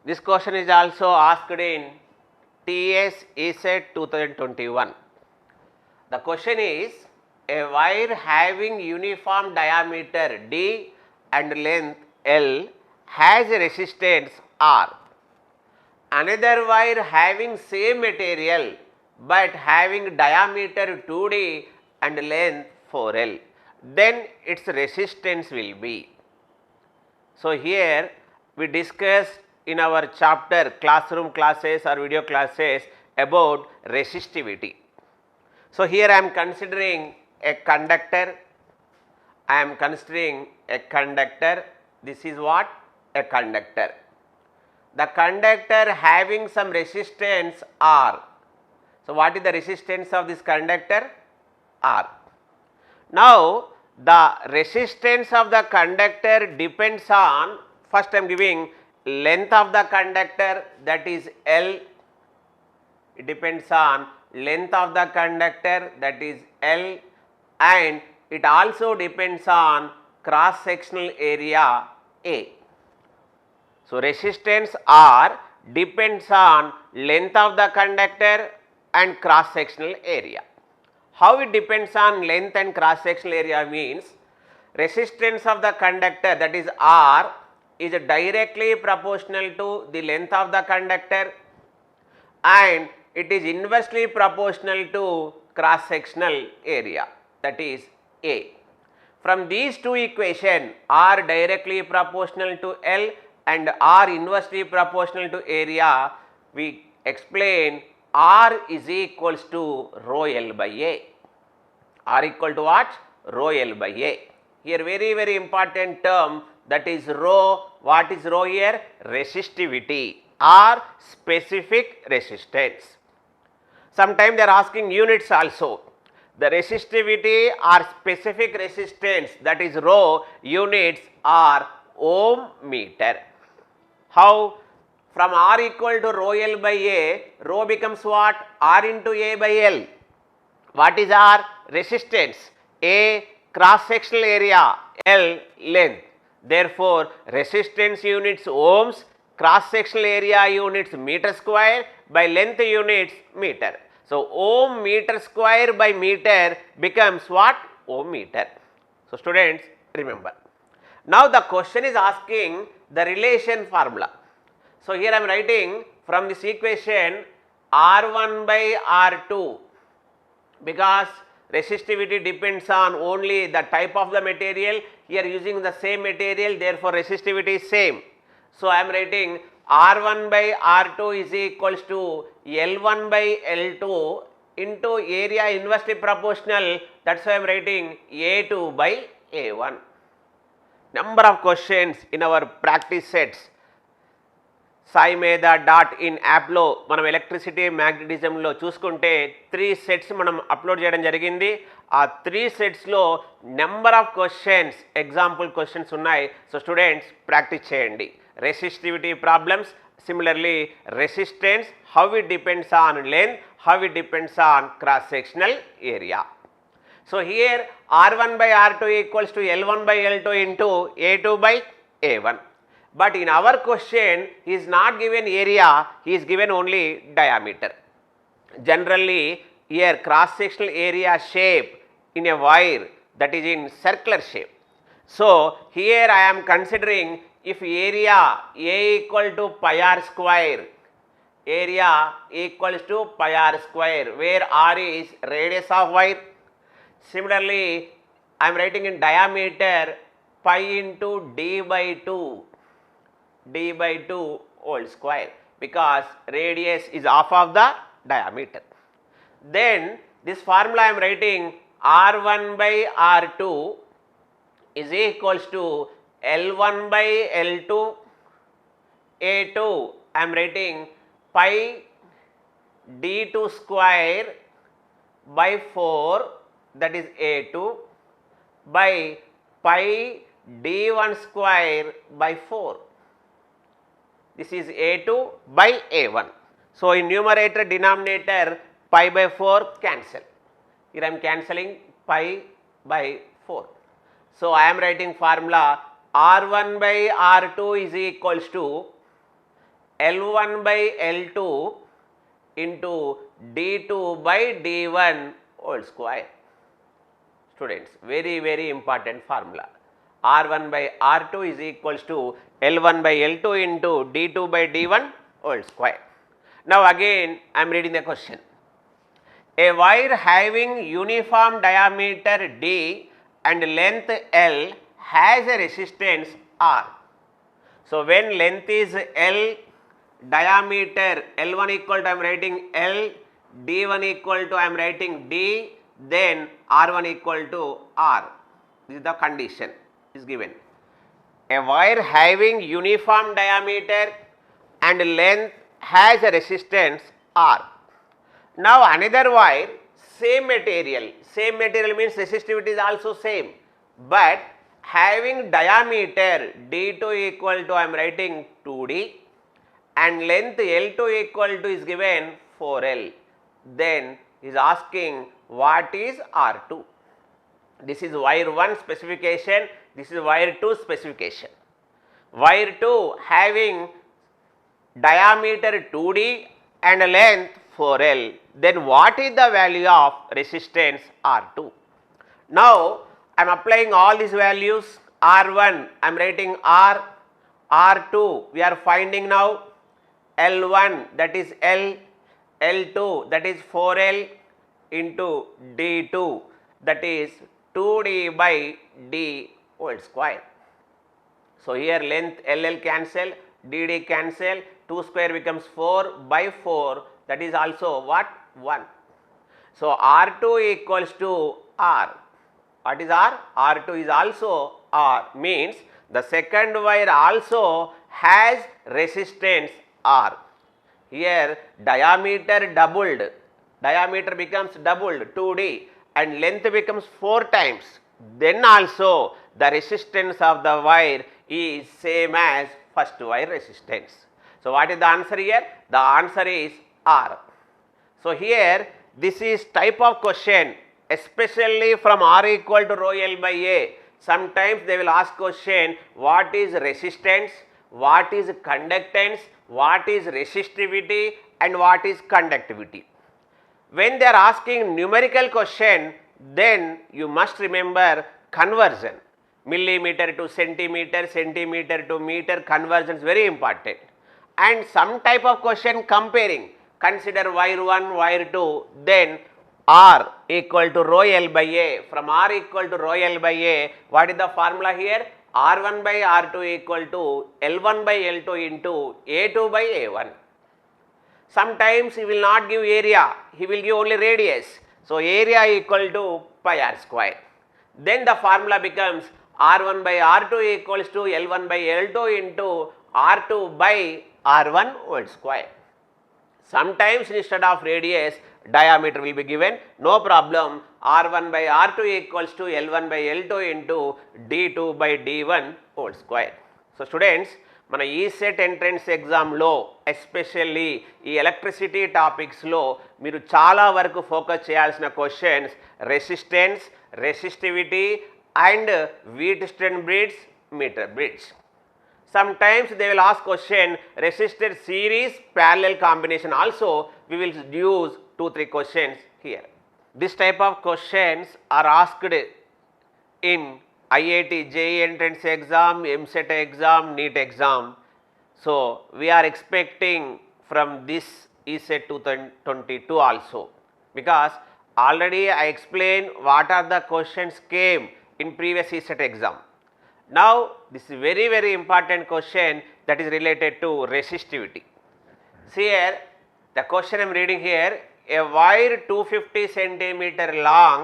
This question is also asked in TS ESET 2021. The question is, a wire having uniform diameter D and length L has a resistance R. Another wire having same material but having diameter 2D and length 4L, then its resistance will be. So here we discussed in our chapter classroom classes or video classes about resistivity. So here I am considering a conductor. I am considering a conductor. This is what? A conductor. The conductor having some resistance R. So what is the resistance of this conductor? R. Now the resistance of the conductor depends on, first I am giving length of the conductor, that is L. It depends on length of the conductor, that is L, and it also depends on cross sectional area A. So resistance R depends on length of the conductor and cross sectional area. How it depends on length and cross sectional area means, resistance of the conductor, that is R, is directly proportional to the length of the conductor and it is inversely proportional to cross sectional area, that is A. From these two equations, R directly proportional to L and R inversely proportional to area, we explain R is equals to rho L by A. R equal to what? Rho L by A. Here very important term, that is rho. What is rho here? Resistivity or specific resistance. Sometimes they are asking units also. The resistivity or specific resistance, that is rho, units are ohm meter. How? From R equal to rho L by A, rho becomes what? R into A by L. What is R? Resistance. A, cross sectional area, L, length. Therefore, resistance units ohms, cross sectional area units meter square, by length units meter. So, ohm meter square by meter becomes what? Ohm meter. So, students, remember. Now, the question is asking the relation formula. So, here I am writing from this equation R1 by R2, because resistivity depends on only the type of the material. Here using the same material, therefore resistivity is same. So I am writing R1 by R2 is equals to L1 by L2 into area inversely proportional, that's why I am writing A2 by A1. Number of questions in our practice sets. Sai మీద dot in యాప్లో మనం electricity మ్యాగ్నెటిజంలో చూసుకుంటే 3 sets మనం upload చేయడం జరిగింది. ఆ 3 సెట్స్లో number of questions, example questions ఉన్నాయి. సో స్టూడెంట్స్ ప్రాక్టీస్ చేయండి. Resistivity problems, similarly resistance, how it depends on length, how it depends on cross sectional area. So here R1 by R2 equals to L1 by L2 into A2 by A1. But in our question, he is not given area, he is given only diameter. Generally, here cross sectional area shape in a wire, that is in circular shape. So here I am considering if area A equal to pi r square, area equals to pi r square, where r is radius of wire. Similarly, I am writing in diameter pi into d by 2. D by 2 whole square, because radius is half of the diameter. Then this formula I am writing R1 by R2 is equals to L1 by L2 A2. I am writing pi D2 square by 4, that is A2, by pi D1 square by 4. This is A2 by A1. So in numerator, denominator, pi by 4 cancel. Here I am cancelling pi by 4. So I am writing formula R1 by R2 is equals to L1 by L2 into D2 by D1 whole square. Students, very important formula. R1 by R2 is equals to L1 by L2 into D2 by D1 whole square. Now again I am reading the question. A wire having uniform diameter D and length L has a resistance R. So when length is L, diameter L1 equal to I am writing L, D1 equal to I am writing D, then R1 equal to R. This is the condition is given. A wire having uniform diameter and length has a resistance R. Now another wire, same material means resistivity is also same, but having diameter D2 equal to I am writing 2D and length L2 equal to is given 4L, then is asking what is R2. This is wire 1 specification, this is wire 2 specification. Wire 2 having diameter 2D and length 4L, then what is the value of resistance R2? Now I am applying all these values. R1 I am writing R, R2 we are finding now, L1 that is L, L2 that is 4L into D2 that is 2D by D whole square. So here length LL cancel, DD cancel, 2 square becomes 4 by 4, that is also what? 1. So R2 equals to R. What is R? R2 is also R, means the second wire also has resistance R. Here diameter doubled, diameter becomes doubled 2D and length becomes 4 times, then also the resistance of the wire is same as first wire resistance. So what is the answer here? The answer is R. So here this is type of question, especially from R equal to rho L by A. Sometimes they will ask question, what is resistance, what is conductance, what is resistivity and what is conductivity. When they are asking numerical question, then you must remember conversion. Millimeter to centimeter, centimeter to meter, conversion is very important. And some type of question comparing, consider wire 1, wire 2, then R equal to rho L by A. From R equal to rho L by A, what is the formula here? R1 by R2 equal to L1 by L2 into A2 by A1. Sometimes he will not give area, he will give only radius. So area equal to pi r square. Then the formula becomes R1 by R2 equals to L1 by L2 into R2 by R1 whole square. Sometimes instead of radius, diameter will be given, no problem. R1 by R2 equals to L1 by L2 into D2 by D1 whole square. So students, మన ECET entrance ఎగ్జామ్లో especially ఈ electricity టాపిక్స్లో మీరు చాలా వరకు focus చేయాల్సిన questions resistance, resistivity and Wheatstone bridge, meter bridge. Sometimes they will ask question resistor series parallel combination also. We will use 2-3 questions here. This type of questions are asked in IIT JEE entrance exam, MCET exam, NEET exam. So we are expecting from this ECET 2022 also, because already I explained what are the questions came in previous ECET exam. Now this is very important question that is related to resistivity. See here the question I am reading here, a wire 250 centimeter long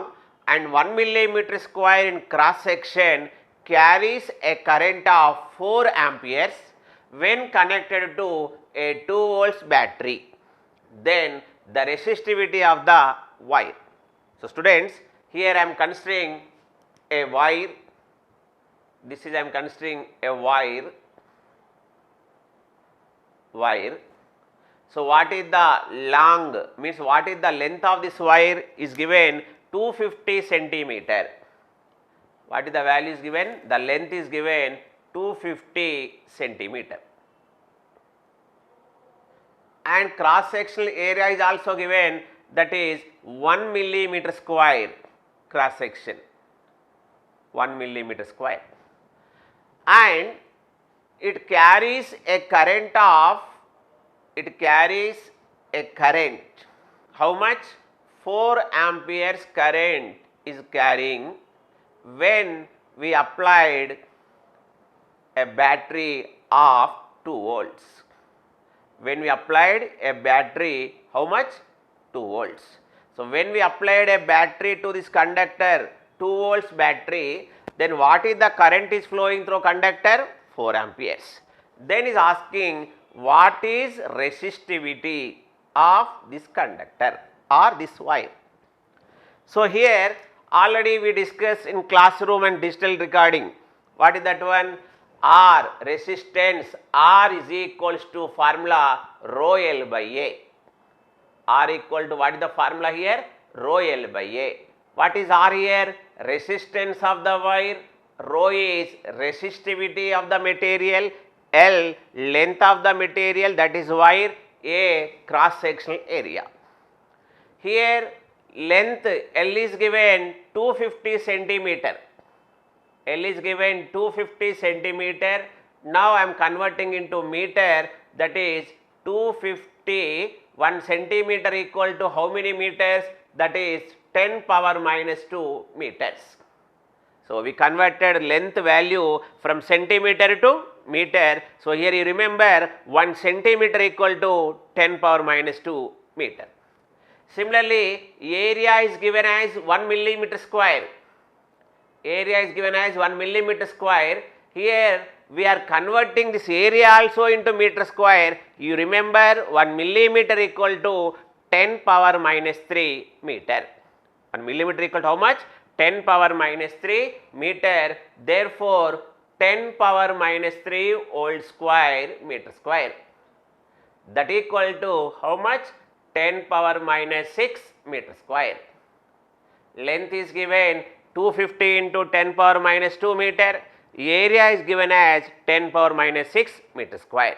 and 1 millimeter square in cross section carries a current of 4 amperes when connected to a 2 volts battery. Then the resistivity of the wire. So students, here I am considering a wire. This is I am considering a wire. So what is the long, means what is the length of this wire is given 250 centimeter. What is the value is given? The length is given 250 centimeter. and cross sectional area is also given, that is 1 millimeter square cross section, 1 millimeter square, and it carries a current of, how much? 4 amperes current is carrying when we applied a battery of 2 volts. When we applied a battery, how much? 2 volts. So, when we applied a battery to this conductor, 2 volts battery, then what is the current is flowing through conductor? 4 amperes. Then is asking what is resistivity of this conductor or this wire. So, here already we discussed in classroom and digital recording. What is that one? R, resistance R is equals to formula rho L by A. R equal to, what is the formula here? Rho L by A. What is R here? Resistance of the wire. Rho is resistivity of the material. L, length of the material, that is wire. A, cross sectional area. Here length L is given 250 centimeter. L is given 250 centimeter. Now I am converting into meter, that is 250, 1 centimeter equal to how many meters? That is 10 power minus 2 meters. So, we converted length value from centimeter to meter. So, here you remember 1 centimeter equal to 10 power minus 2 meter. Similarly, area is given as 1 millimeter square. Area is given as 1 millimeter square. Here we are converting this area also into meter square. You remember 1 millimeter equal to 10 power minus 3 meter. 1 millimeter equal to how much? 10 power minus 3 meter. Therefore, 10 power minus 3 whole square meter square. That equal to how much? 10 power minus 6 meter square. Length is given 250 into 10 power minus 2 meter. Area is given as 10 power minus 6 meter square.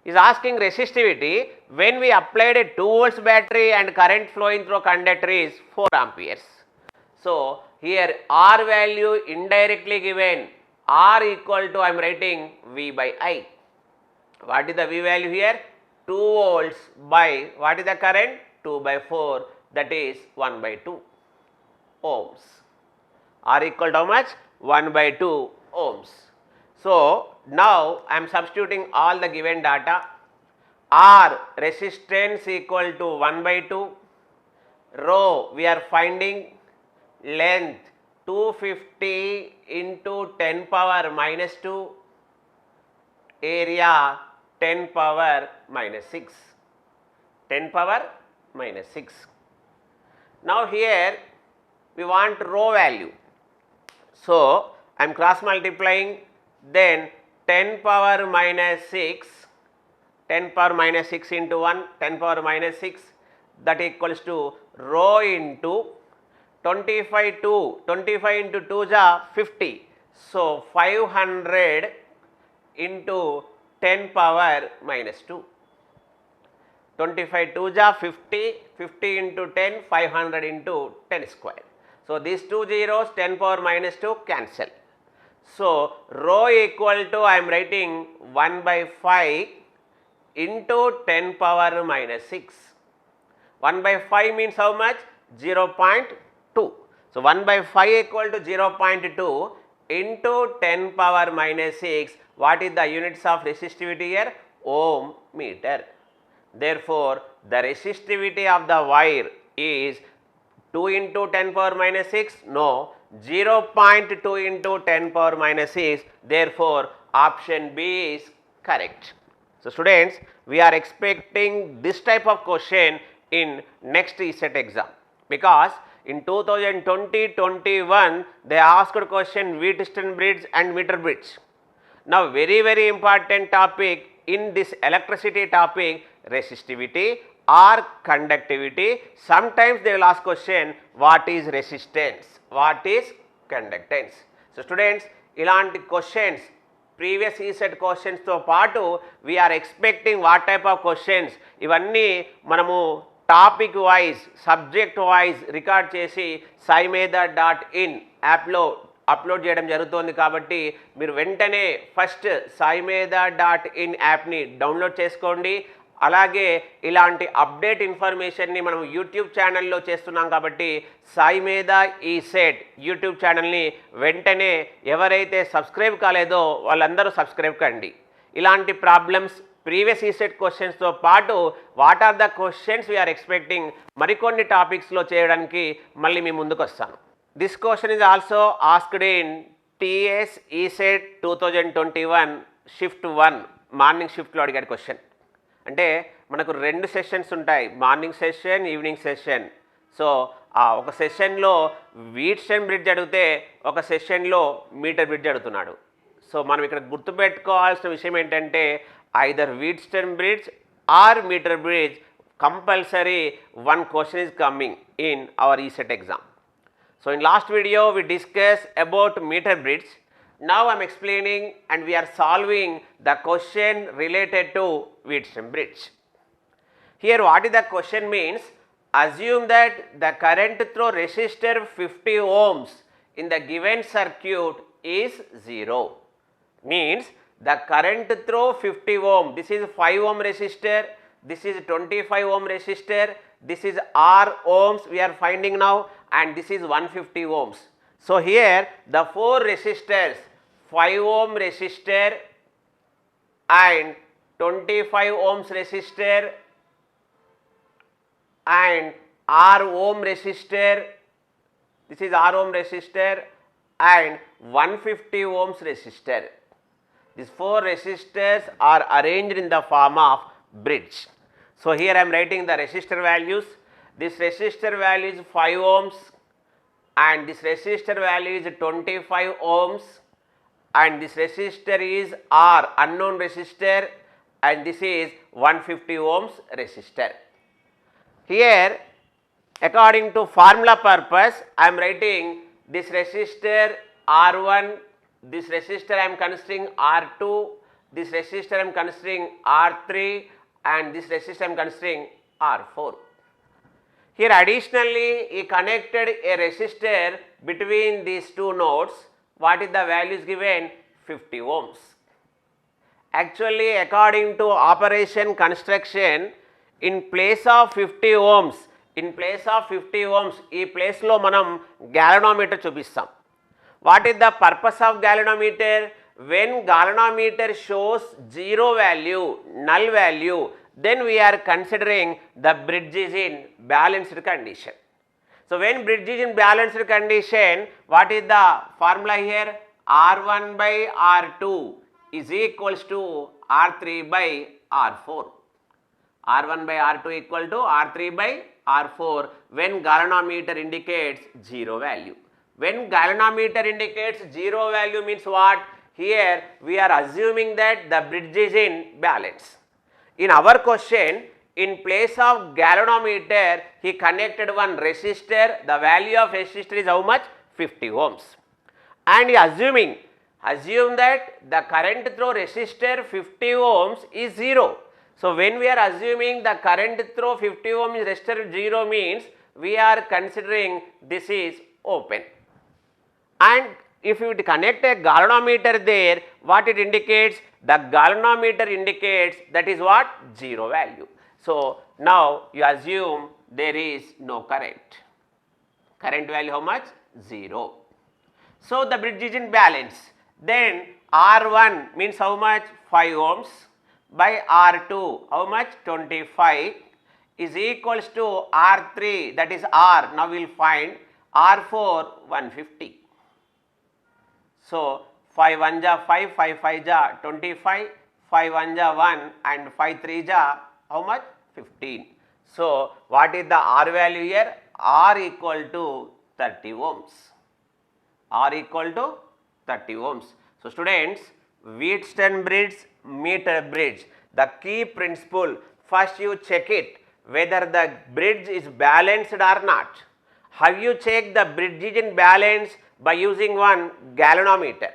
Is asking resistivity when we applied a 2 volts battery and current flowing through conductor is 4 amperes. So, here R value indirectly given, R equal to, I am writing V by I. What is the V value here? 2 volts by, what is the current? 2 by 4, that is 1 by 2 ohms. R equal to how much? 1 by 2 ohms. So, now I am substituting all the given data. R, resistance equal to 1 by 2, rho we are finding, length 250 into 10 power minus 2, area 10 power minus 6, 10 power minus 6. Now, here we want rho value. So, I am cross multiplying, then 10 power minus 6, 10 power minus 6 into 1, 10 power minus 6, that equals to rho into 25 into 2 is 50. So, 500 into 10 power minus 2. 25 2 is 50, 50 into 10, 500 into 10 square. So, these two zeros 10 power minus 2 cancel. So, rho equal to, I am writing 1 by 5 into 10 power minus 6. 1 by 5 means how much? 0.2. So, 1 by 5 equal to 0.2 into 10 power minus 6. What is the units of resistivity here? Ohm meter. Therefore, the resistivity of the wire is 2 into 10 power minus 6? No, 0.2 into 10 power minus 6. Therefore, option B is correct. So, students, we are expecting this type of question in next ESET exam, because in 2020-21 they asked question Wheatstone bridge and meter bridge. Now, very important topic in this electricity topic, resistivity or conductivity. Sometimes they will ask question what is resistance, what is conductance. So, students, ilanti questions previous ECET క్వశ్చన్స్తో పాటు we are expecting what type of questions ఇవన్నీ మనము topic wise subject wise record చేసి saimedha.in యాప్లో upload చేయడం జరుగుతోంది. కాబట్టి మీరు వెంటనే ఫస్ట్ saimedha.in యాప్ని డౌన్లోడ్ చేసుకోండి. అలాగే ఇలాంటి అప్డేట్ ఇన్ఫర్మేషన్ని మనం యూట్యూబ్ ఛానల్లో చేస్తున్నాం కాబట్టి సాయిమేధా ఈసెట్ యూట్యూబ్ ఛానల్ని వెంటనే ఎవరైతే సబ్స్క్రైబ్ కాలేదో వాళ్ళందరూ సబ్స్క్రైబ్ కండి. ఇలాంటి ప్రాబ్లమ్స్ ప్రీవియస్ ఈసెట్ క్వశ్చన్స్తో పాటు what are the questions we are expecting మరికొన్ని టాపిక్స్లో చేయడానికి మళ్ళీ మీ ముందుకు వస్తాను. This question is also asked in TS ECET 2021 shift 1 morning షిఫ్ట్లో అడిగాడు క్వశ్చన్. అంటే మనకు 2 సెషన్స్ ఉంటాయి, morning session, evening session. So ఒక సెషన్లో వీట్స్టోన్ బ్రిడ్జ్ అడిగితే ఒక సెషన్లో మీటర్ బ్రిడ్జ్ అడుగుతున్నాడు. సో మనం ఇక్కడ గుర్తుపెట్టుకోవాల్సిన విషయం ఏంటంటే either Wheatstone bridge or meter bridge compulsory one question is coming in our ESET exam. So in last video we discussed about meter bridge. Now I am explaining and we are solving the question related to Wheatstone bridge. Here what is the question means, assume that the current through resistor 50 ohms in the given circuit is 0. Means the current through 50 ohm, this is 5 ohm resistor, this is 25 ohm resistor, this is R ohms we are finding now, and this is 150 ohms. So here the 4 resistors, 5 ohm resistor and 25 ohms resistor and R ohm resistor, this is R ohm resistor and 150 ohms resistor. These 4 resistors are arranged in the form of bridge. So here I am writing the resistor values. This resistor value is 5 ohms and this resistor value is 25 ohms and this resistor is R, unknown resistor, and this is 150 ohms resistor. Here according to formula purpose I am writing this resistor R1, this resistor I am considering R2, this resistor I am considering R3 and this resistor I am considering R4. Here additionally he connected a resistor between these two nodes. What is the values given? 50 ohms. Actually according to operation construction, in place of 50 ohms, ఈ ప్లేస్లో మనం galvanometer చూపిస్తాం. What is the purpose of galvanometer? When galvanometer shows 0 value, null value, then we are considering the bridge is in balanced condition. So when bridge is in balanced condition, what is the formula here? R1 by R2 is equals to R3 by R4. R1 by R2 equal to R3 by R4 when galvanometer indicates 0 value. When galvanometer indicates 0 value means what? Here we are assuming that the bridge is in balance. In our question, in place of galvanometer, he connected one resistor. The value of resistor is how much? 50 ohms. And he assume that the current through resistor 50 ohms is 0. So when we are assuming the current through 50 ohms is resistor 0 means we are considering this is open. And if you connect a galvanometer there, what it indicates? The galvanometer indicates that is what? 0 value. So now you assume there is no current. Current value how much? 0. So the bridge is in balance. Then R1 means how much? 5 ohms by R2 how much? 25 is equals to R3, that is R. Now we will find R4 150. So 5 1 ja 5, 5 5 ja 25, 5 1 ja 1 and 5 3 ja how much? 15. So what is the R value here? R equal to 30 ohms. R equal to 30 ohms. So students, Wheatstone bridge, meter bridge, the key principle, first you check it whether the bridge is balanced or not. How you check the bridge is in balance? By using one galvanometer.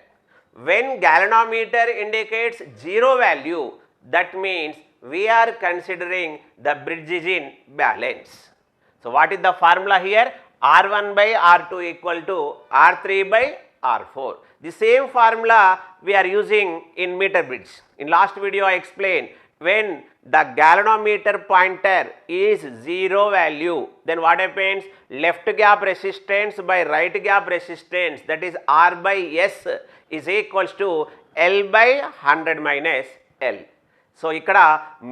when galvanometer indicates zero value, that means we are considering the bridge is in balance. So what is the formula here? R1 by R2 equal to R3 by R4. The same formula we are using in meter bridge. In last video I explained, when the galvanometer pointer is zero value, then what happens? Left gap resistance by right gap resistance, that is R by S, is equals to L by 100 minus L. So ఇక్కడ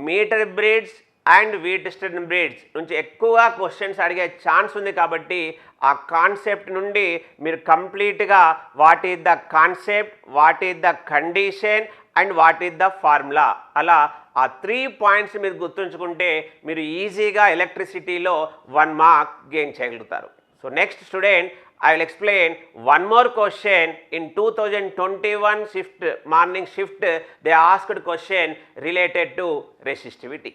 meter bridge and Wheatstone bridge నుంచి ఎక్కువగా questions అడిగే chance ఉంది కాబట్టి ఆ concept నుండి మీరు కంప్లీట్గా what is the concept, what is the condition and what is the formula, అలా ఆ 3 పాయింట్స్ మీరు గుర్తుంచుకుంటే మీరు ఈజీగా ఎలక్ట్రిసిటీలో 1 మార్క్ గెయిన్ చేయగలుగుతారు. So next student, I will explain one more question. In 2021 shift, morning shift, they asked question related to resistivity.